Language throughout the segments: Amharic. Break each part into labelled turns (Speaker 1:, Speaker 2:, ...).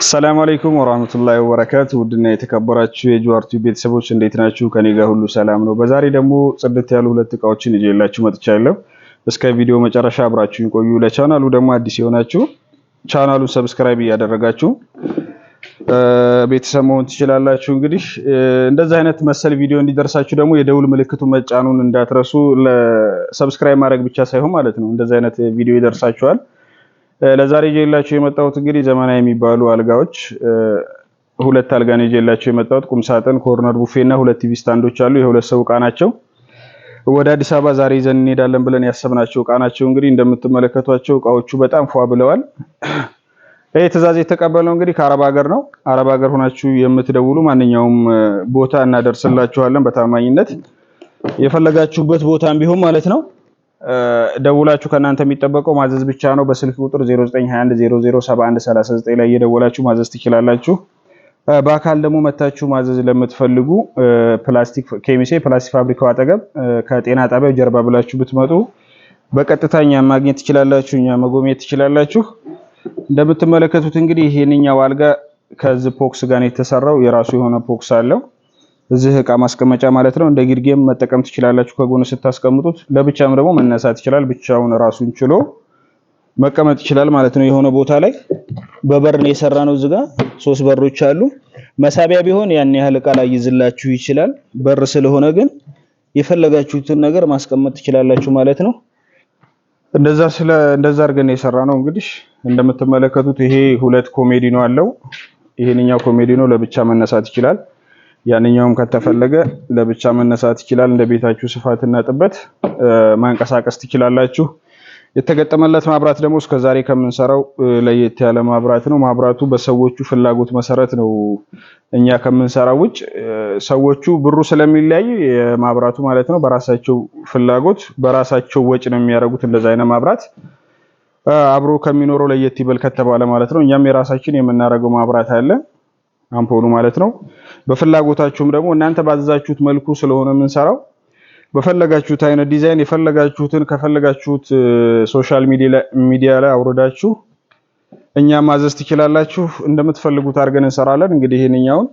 Speaker 1: ሰላም አለይኩም ወራህመቱላሂ ወበረካቱ። ውድና የተከበራችሁ የጁአርቲ ቤተሰቦች እንዴት ናችሁ? ከኔ ጋር ሁሉ ሰላም ነው። በዛሬ ደግሞ ጽድት ያሉ ሁለት እቃዎችን ይዤላችሁ መጥቻለሁ። እስከ ቪዲዮ መጨረሻ አብራችሁን ቆዩ። ለቻናሉ ደግሞ አዲስ የሆናችሁ ቻናሉን ሰብስክራይብ እያደረጋችሁ ቤተሰብ መሆን ትችላላችሁ። እንግዲህ እንደዚህ አይነት መሰል ቪዲዮ እንዲደርሳችሁ ደግሞ የደውል ምልክቱን መጫኑን እንዳትረሱ። ለሰብስክራይብ ማድረግ ብቻ ሳይሆን ማለት ነው እንደዚህ አይነት ቪዲዮ ይደርሳችኋል። ለዛሬ ይዤላችሁ የመጣሁት እንግዲህ ዘመናዊ የሚባሉ አልጋዎች ሁለት አልጋ ነው ይዤላችሁ የመጣሁት። ቁም ሳጥን፣ ኮርነር ቡፌ እና ሁለት ቲቪ ስታንዶች አሉ። የሁለት ሰው እቃ ናቸው። ወደ አዲስ አበባ ዛሬ ይዘን እንሄዳለን ብለን ያሰብናቸው እቃ ናቸው። እንግዲህ እንደምትመለከቷቸው እቃዎቹ በጣም ፏ ብለዋል። ይሄ ትዕዛዝ የተቀበልነው እንግዲህ ከአረብ ሀገር ነው። አረብ ሀገር ሆናችሁ የምትደውሉ ማንኛውም ቦታ እናደርስላችኋለን በታማኝነት የፈለጋችሁበት ቦታም ቢሆን ማለት ነው። ደውላችሁ ከናንተ የሚጠበቀው ማዘዝ ብቻ ነው። በስልክ ቁጥር 0921007139 ላይ እየደወላችሁ ማዘዝ ትችላላችሁ። በአካል ደግሞ መታችሁ ማዘዝ ለምትፈልጉ ፕላስቲክ ኬሚሴ ፕላስቲክ ፋብሪካው አጠገብ ከጤና ጣቢያው ጀርባ ብላችሁ ብትመጡ በቀጥታ እኛን ማግኘት ትችላላችሁ። እኛ መጎብኘት ትችላላችሁ። እንደምትመለከቱት እንግዲህ ይሄንኛው አልጋ ከዚህ ፖክስ ጋር ነው የተሰራው። የራሱ የሆነ ፖክስ አለው። እዚህ እቃ ማስቀመጫ ማለት ነው። እንደ ግርጌም መጠቀም ትችላላችሁ። ከጎን ስታስቀምጡት ለብቻም ደግሞ መነሳት ይችላል። ብቻውን ራሱን ችሎ መቀመጥ ይችላል ማለት ነው። የሆነ ቦታ ላይ በበር ነው የሰራነው። እዚህ ጋር 3 በሮች አሉ። መሳቢያ ቢሆን ያን ያህል እቃ ላይ ይዝላችሁ ይችላል። በር ስለሆነ ግን የፈለጋችሁትን ነገር ማስቀመጥ ትችላላችሁ ማለት ነው። እንደዛ አድርገን የሰራነው እንግዲህ እንደምትመለከቱት ይሄ ሁለት ኮሜዲኖ አለው። ይሄንኛው ኮሜዲኖ ለብቻ መነሳት ይችላል። ያንኛውም ከተፈለገ ለብቻ መነሳት ይችላል። እንደ ቤታችሁ ስፋትና ጥበት ማንቀሳቀስ ትችላላችሁ። የተገጠመለት ማብራት ደግሞ እስከዛሬ ከምንሰራው ለየት ያለ ማብራት ነው። ማብራቱ በሰዎቹ ፍላጎት መሰረት ነው። እኛ ከምንሰራው ውጭ ሰዎቹ ብሩ ስለሚለያይ የማብራቱ ማለት ነው በራሳቸው ፍላጎት በራሳቸው ወጪ ነው የሚያደርጉት። እንደዛ አይነት ማብራት አብሮ ከሚኖረው ለየት ይበል ከተባለ ማለት ነው። እኛም የራሳችን የምናደርገው ማብራት አለ አምፖሉ ማለት ነው። በፍላጎታችሁም ደግሞ እናንተ ባዘዛችሁት መልኩ ስለሆነ የምንሰራው በፈለጋችሁት አይነት ዲዛይን የፈለጋችሁትን ከፈለጋችሁት ሶሻል ሚዲያ ላይ አውርዳችሁ እኛ ማዘዝ ትችላላችሁ። እንደምትፈልጉት አድርገን እንሰራለን። እንግዲህ ይሄንኛውን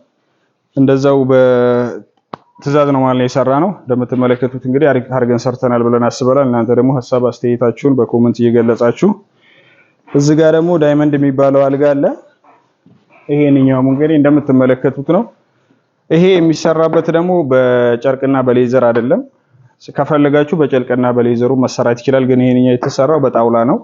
Speaker 1: እንደዛው በትዕዛዝ ነው ማለት የሰራነው። እንደምትመለከቱት እንግዲህ አድርገን ሰርተናል ብለን አስበናል። እናንተ ደግሞ ሐሳብ አስተያየታችሁን በኮሜንት እየገለጻችሁ እዚህ ጋር ደግሞ ዳይመንድ የሚባለው አልጋ አለ። ይሄንኛው እንግዲህ እንደምትመለከቱት ነው። ይሄ የሚሰራበት ደግሞ በጨርቅና በሌዘር አይደለም። ከፈለጋችሁ በጨርቅና በሌዘሩ መሰራት ይችላል። ግን ይሄንኛው የተሰራው በጣውላ ነው።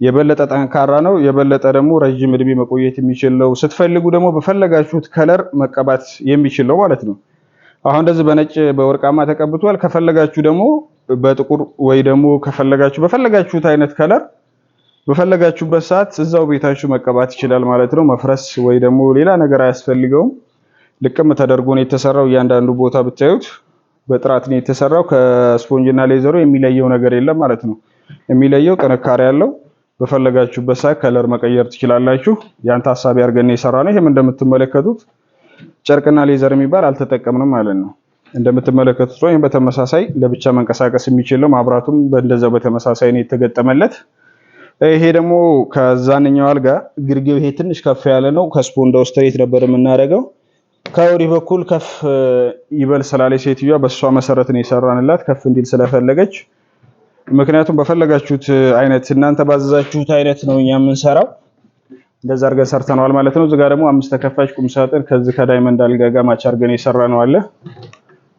Speaker 1: የበለጠ ጠንካራ ነው። የበለጠ ደግሞ ረጅም እድሜ መቆየት የሚችል ነው። ስትፈልጉ ደግሞ በፈለጋችሁት ከለር መቀባት የሚችል ነው ማለት ነው። አሁን እንደዚህ በነጭ በወርቃማ ተቀብቷል። ከፈለጋችሁ ደግሞ በጥቁር ወይ ደግሞ ከፈለጋችሁ በፈለጋችሁት አይነት ከለር በፈለጋችሁበት ሰዓት እዛው ቤታችሁ መቀባት ይችላል ማለት ነው። መፍረስ ወይ ደግሞ ሌላ ነገር አያስፈልገውም። ልቅም ተደርጎ ነው የተሰራው። እያንዳንዱ ቦታ ብታዩት በጥራት ነው የተሰራው። ከስፖንጅና ሌዘሩ የሚለየው ነገር የለም ማለት ነው። የሚለየው ጥንካሬ ያለው በፈለጋችሁበት ሰዓት ከለር መቀየር ትችላላችሁ። ያን ታሳቢ አድርገን የሰራነው። ይሄም እንደምትመለከቱት ጨርቅና ሌዘር የሚባል አልተጠቀምንም ማለት ነው። እንደምትመለከቱት ነው። ይሄም በተመሳሳይ ለብቻ መንቀሳቀስ የሚችል ነው። ማብራቱም በእንደዛው በተመሳሳይ ነው የተገጠመለት። ይሄ ደግሞ ከዛንኛው አልጋ ግርጌው ይሄ ትንሽ ከፍ ያለ ነው። ከስፖንዳው ስትሬት ነበር የምናደርገው። ከወዲህ በኩል ከፍ ይበል ስላለች ሴትዮዋ በሷ መሰረት ነው የሰራንላት ከፍ እንዲል ስለፈለገች። ምክንያቱም በፈለጋችሁት አይነት እናንተ ባዘዛችሁት አይነት ነው እኛ የምንሰራው። እንደዛ አድርገን ሰርተናል ማለት ነው። እዚህ ጋር ደግሞ 5 ተከፋች ቁም ሳጥን ከዚህ ከዳይመንድ አልጋ ጋር ማች አድርገን የሰራነው አለ።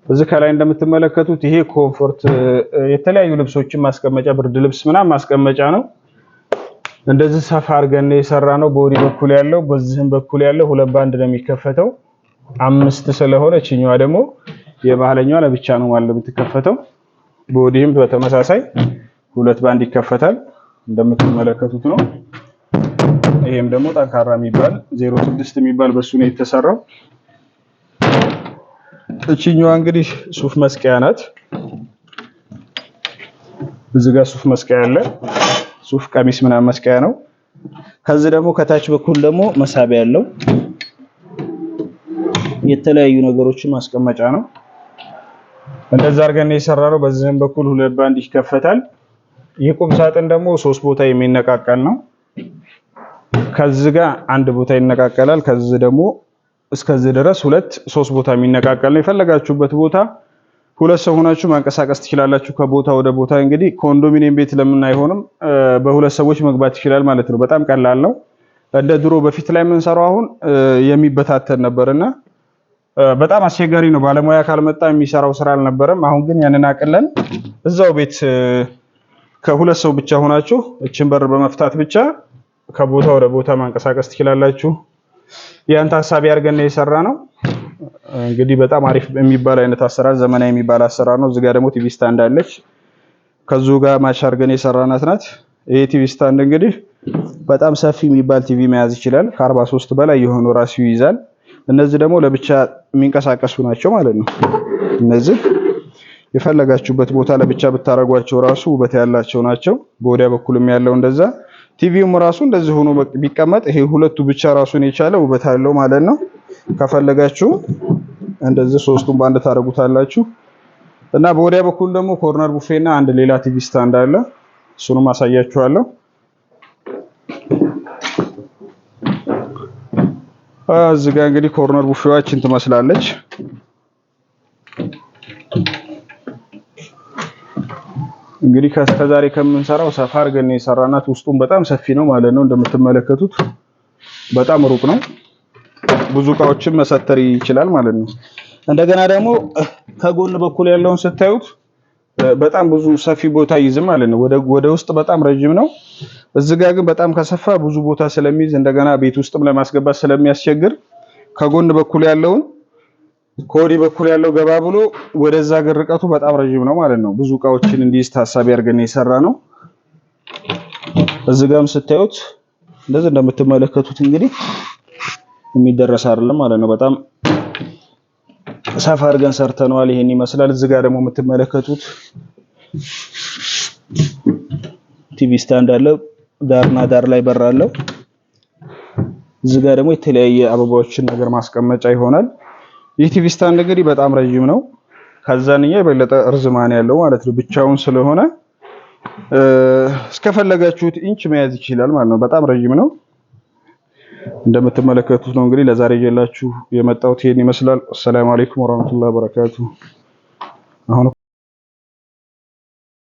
Speaker 1: እዚህ ከላይ እንደምትመለከቱት ይሄ ኮምፎርት የተለያዩ ልብሶችን ማስቀመጫ ብርድ ልብስ ምናምን ማስቀመጫ ነው። እንደዚህ ሰፋ አድርገን የሰራነው። በወዲ በኩል ያለው በዚህም በኩል ያለው ሁለት ባንድ ነው የሚከፈተው። 5 ስለሆነ እቺኛዋ ደግሞ የባህለኛዋ ለብቻ ነው ማለት የምትከፈተው። በወዲህም በተመሳሳይ ሁለት ባንድ ይከፈታል እንደምትመለከቱት ነው። ይሄም ደግሞ ጠንካራ የሚባል 06 የሚባል በሱ ነው የተሰራው። እቺኛዋ እንግዲህ ሱፍ መስቀያ ናት። እዚህ ጋር ሱፍ መስቀያ አለ። ሱፍ ቀሚስ ምናምን መስቀያ ነው። ከዚህ ደግሞ ከታች በኩል ደግሞ መሳቢያ ያለው የተለያዩ ነገሮችን ማስቀመጫ ነው። እንደዛ አድርገን የሰራነው። በዚህም በኩል ሁለት ባንድ ይከፈታል። ይህ ቁም ሳጥን ደግሞ 3 ቦታ የሚነቃቀል ነው። ከዚህ ጋር አንድ ቦታ ይነቃቀላል። ከዚህ ደግሞ እስከዚህ ድረስ 2-3 ቦታ የሚነቃቀል ነው። የፈለጋችሁበት ቦታ ሁለት ሰው ሆናችሁ ማንቀሳቀስ ትችላላችሁ ከቦታ ወደ ቦታ። እንግዲህ ኮንዶሚኒየም ቤት ለምን አይሆንም? በሁለት ሰዎች መግባት ይችላል ማለት ነው። በጣም ቀላል ነው። እንደ ድሮ በፊት ላይ የምንሰራው አሁን የሚበታተን ነበርና በጣም አስቸጋሪ ነው። ባለሙያ ካልመጣ የሚሰራው ስራ አልነበረም። አሁን ግን ያንን አቅለን እዛው ቤት ከሁለት ሰው ብቻ ሆናችሁ እችን በር በመፍታት ብቻ ከቦታ ወደ ቦታ ማንቀሳቀስ ትችላላችሁ። ያን ታሳቢ አድርገን የሰራ ነው። እንግዲህ በጣም አሪፍ የሚባል አይነት አሰራር፣ ዘመናዊ የሚባል አሰራር ነው። እዚህ ጋር ደግሞ ቲቪ ስታንድ አለች። ከዙ ጋር ማች አድርገን የሰራናት ናት። ይሄ ቲቪ ስታንድ እንግዲህ በጣም ሰፊ የሚባል ቲቪ መያዝ ይችላል። ከ43 በላይ የሆኑ ራሱ ይይዛል። እነዚህ ደግሞ ለብቻ የሚንቀሳቀሱ ናቸው ማለት ነው። እነዚህ የፈለጋችሁበት ቦታ ለብቻ ብታረጓቸው ራሱ ውበት ያላቸው ናቸው። በወዲያ በኩልም ያለው እንደዛ፣ ቲቪውም ራሱ እንደዚህ ሆኖ ቢቀመጥ ይሄ ሁለቱ ብቻ ራሱን የቻለ ውበት አለው ማለት ነው። ከፈለጋችሁ እንደዚህ ሶስቱን በአንድ ታረጉታላችሁ። እና በወዲያ በኩል ደግሞ ኮርነር ቡፌና አንድ ሌላ ቲቪ ስታንድ አለ። እሱንም አሳያችኋለሁ። እዚህ ጋር እንግዲህ ኮርነር ቡፌዋችን ትመስላለች። እንግዲህ ከዛሬ ከምንሰራው ሰፋ አድርገን የሰራናት፣ ውስጡም በጣም ሰፊ ነው ማለት ነው። እንደምትመለከቱት በጣም ሩቅ ነው። ብዙ እቃዎችን መሰተር ይችላል ማለት ነው። እንደገና ደግሞ ከጎን በኩል ያለውን ስታዩት በጣም ብዙ ሰፊ ቦታ ይይዝ ማለት ነው። ወደ ውስጥ በጣም ረጅም ነው። እዚህ ጋር ግን በጣም ከሰፋ ብዙ ቦታ ስለሚይዝ እንደገና ቤት ውስጥም ለማስገባት ስለሚያስቸግር ከጎን በኩል ያለውን ከወዲህ በኩል ያለው ገባ ብሎ ወደዛ ርቀቱ በጣም ረጅም ነው ማለት ነው። ብዙ እቃዎችን እንዲይዝ ታሳቢ አድርገን የሰራ ነው። እዚህ ጋርም ስታዩት እንደዚህ እንደምትመለከቱት እንግዲህ የሚደረስ አይደለም ማለት ነው። በጣም ሰፋ አድርገን ሰርተነዋል። ይሄን ይመስላል። እዚህ ጋር ደግሞ የምትመለከቱት ቲቪ ስታንድ አለ። ዳርና ዳር ላይ በር አለው። እዚህ ጋር ደግሞ የተለያየ አበባዎችን ነገር ማስቀመጫ ይሆናል። ይህ ቲቪ ስታንድ እንግዲህ በጣም ረጅም ነው። ከዛንኛው የበለጠ እርዝማን ያለው ማለት ነው። ብቻውን ስለሆነ እስከፈለጋችሁት ኢንች መያዝ ይችላል ማለት ነው። በጣም ረጅም ነው። እንደምትመለከቱት ነው። እንግዲህ ለዛሬ ይዤላችሁ የመጣሁት ይሄን ይመስላል። ሰላም አለይኩም ወራህመቱላሂ ወበረካቱ። አሁን